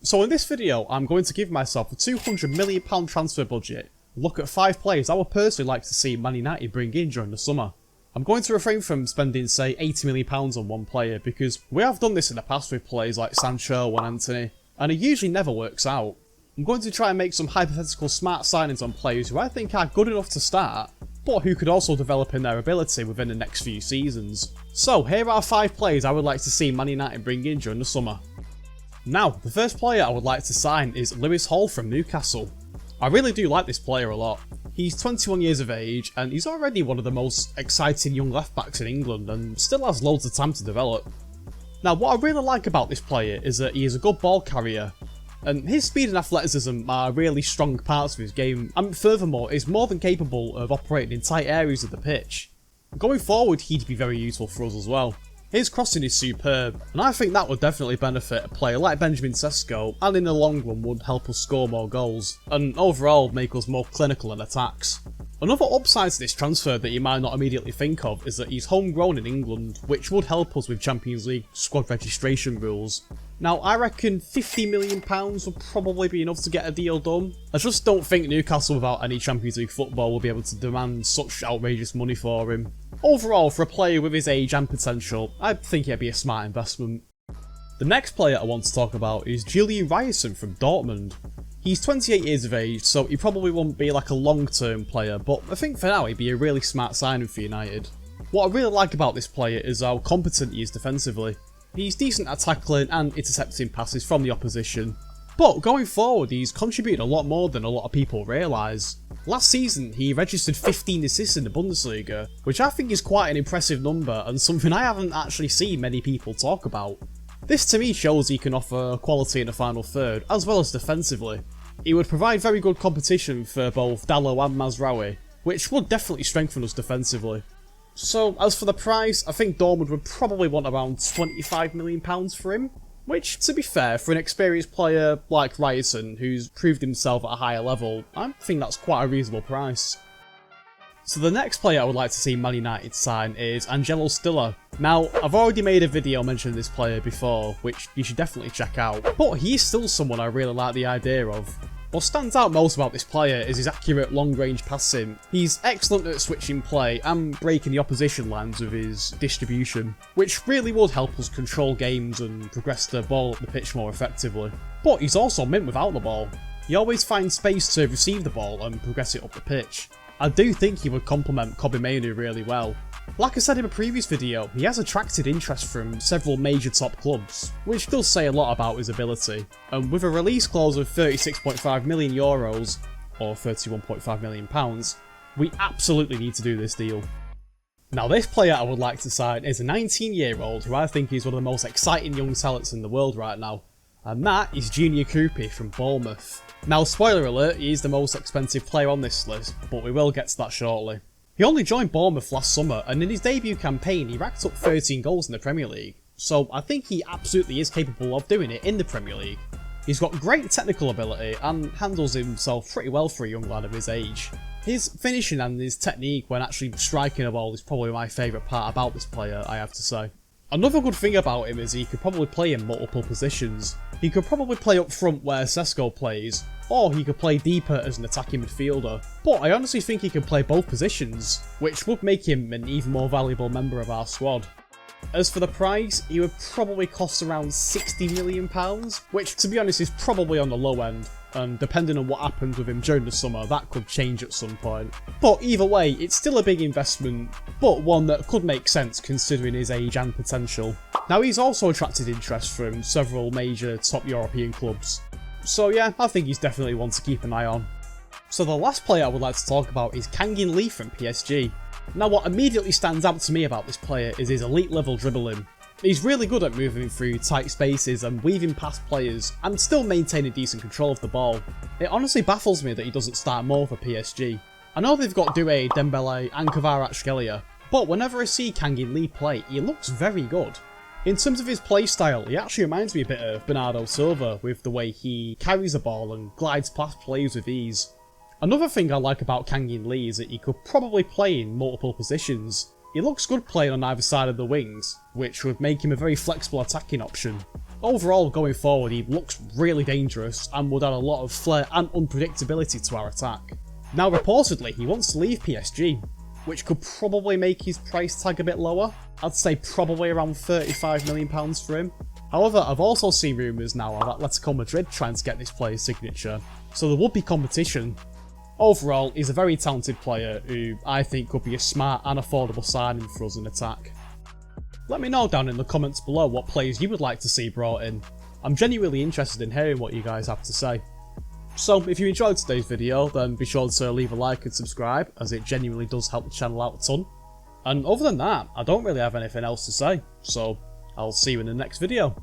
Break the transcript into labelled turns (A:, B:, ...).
A: So in this video, I'm going to give myself a £200 million transfer budget, look at 5 players I would personally like to see Man United bring in during the summer. I'm going to refrain from spending say £80 million on one player because we have done this in the past with players like Sancho and Anthony, and it usually never works out. I'm going to try and make some hypothetical smart signings on players who I think are good enough to start, but who could also develop in their ability within the next few seasons. So here are 5 players I would like to see Man United bring in during the summer. Now, the first player I would like to sign is Lewis Hall from Newcastle. I really do like this player a lot. He's 21 years of age and he's already one of the most exciting young left backs in England and still has loads of time to develop. Now, what I really like about this player is that he is a good ball carrier, and his speed and athleticism are really strong parts of his game, and furthermore is more than capable of operating in tight areas of the pitch. Going forward, he'd be very useful for us as well. His crossing is superb, and I think that would definitely benefit a player like Benjamin Sesko, and in the long run would help us score more goals, and overall make us more clinical in attacks. Another upside to this transfer that you might not immediately think of is that he's homegrown in England, which would help us with Champions League squad registration rules. Now, I reckon £50 million would probably be enough to get a deal done. I just don't think Newcastle without any Champions League football will be able to demand such outrageous money for him. Overall, for a player with his age and potential, I think it'd be a smart investment. The next player I want to talk about is Julian Ryerson from Dortmund. He's 28 years of age, so he probably won't be like a long-term player, but I think for now he'd be a really smart signing for United. What I really like about this player is how competent he is defensively. He's decent at tackling and intercepting passes from the opposition, but going forward he's contributed a lot more than a lot of people realise. Last season he registered 15 assists in the Bundesliga, which I think is quite an impressive number and something I haven't actually seen many people talk about. This to me shows he can offer quality in the final third, as well as defensively. He would provide very good competition for both Dalot and Mazraoui, which would definitely strengthen us defensively. So as for the price, I think Dortmund would probably want around £25 million for him, which, to be fair, for an experienced player like Ryerson, who's proved himself at a higher level, I think that's quite a reasonable price. So the next player I would like to see Man United sign is Angelo Stiller. Now, I've already made a video mentioning this player before, which you should definitely check out, but he is still someone I really like the idea of. What stands out most about this player is his accurate long-range passing. He's excellent at switching play and breaking the opposition lines with his distribution, which really would help us control games and progress the ball up the pitch more effectively. But he's also mint without the ball. He always finds space to receive the ball and progress it up the pitch. I do think he would complement Kobbie Mainoo really well. Like I said in a previous video, he has attracted interest from several major top clubs, which does say a lot about his ability, and with a release clause of €36.5 million, or £31.5 million, we absolutely need to do this deal. Now this player I would like to sign is a 19-year-old who I think is one of the most exciting young talents in the world right now, and that is Junior Koupi from Bournemouth. Now spoiler alert, he is the most expensive player on this list, but we will get to that shortly. He only joined Bournemouth last summer, and in his debut campaign he racked up 13 goals in the Premier League, so I think he absolutely is capable of doing it in the Premier League. He's got great technical ability and handles himself pretty well for a young lad of his age. His finishing and his technique when actually striking a ball is probably my favourite part about this player, I have to say. Another good thing about him is he could probably play in multiple positions. He could probably play up front where Sesko plays, or he could play deeper as an attacking midfielder, but I honestly think he can play both positions, which would make him an even more valuable member of our squad. As for the price, he would probably cost around £60 million, which to be honest is probably on the low end, and depending on what happens with him during the summer, that could change at some point. But either way, it's still a big investment, but one that could make sense considering his age and potential. Now he's also attracted interest from several major top European clubs, so yeah, I think he's definitely one to keep an eye on. So the last player I would like to talk about is Kang-in Lee from PSG. Now what immediately stands out to me about this player is his elite level dribbling. He's really good at moving through tight spaces and weaving past players and still maintaining decent control of the ball. It honestly baffles me that he doesn't start more for PSG. I know they've got Doué, Dembele and Kvaratskhelia, but whenever I see Kang-in Lee play, he looks very good. In terms of his play style, he actually reminds me a bit of Bernardo Silva with the way he carries the ball and glides past players with ease. Another thing I like about Kang-in Lee is that he could probably play in multiple positions. He looks good playing on either side of the wings, which would make him a very flexible attacking option. Overall, going forward, he looks really dangerous and would add a lot of flair and unpredictability to our attack. Now reportedly, he wants to leave PSG, which could probably make his price tag a bit lower. I'd say probably around £35 million for him. However, I've also seen rumours now of Atletico Madrid trying to get this player's signature, so there would be competition. Overall, he's a very talented player who I think could be a smart and affordable signing for us in attack. Let me know down in the comments below what players you would like to see brought in. I'm genuinely interested in hearing what you guys have to say. So if you enjoyed today's video, then be sure to leave a like and subscribe, as it genuinely does help the channel out a ton. And other than that, I don't really have anything else to say, so I'll see you in the next video.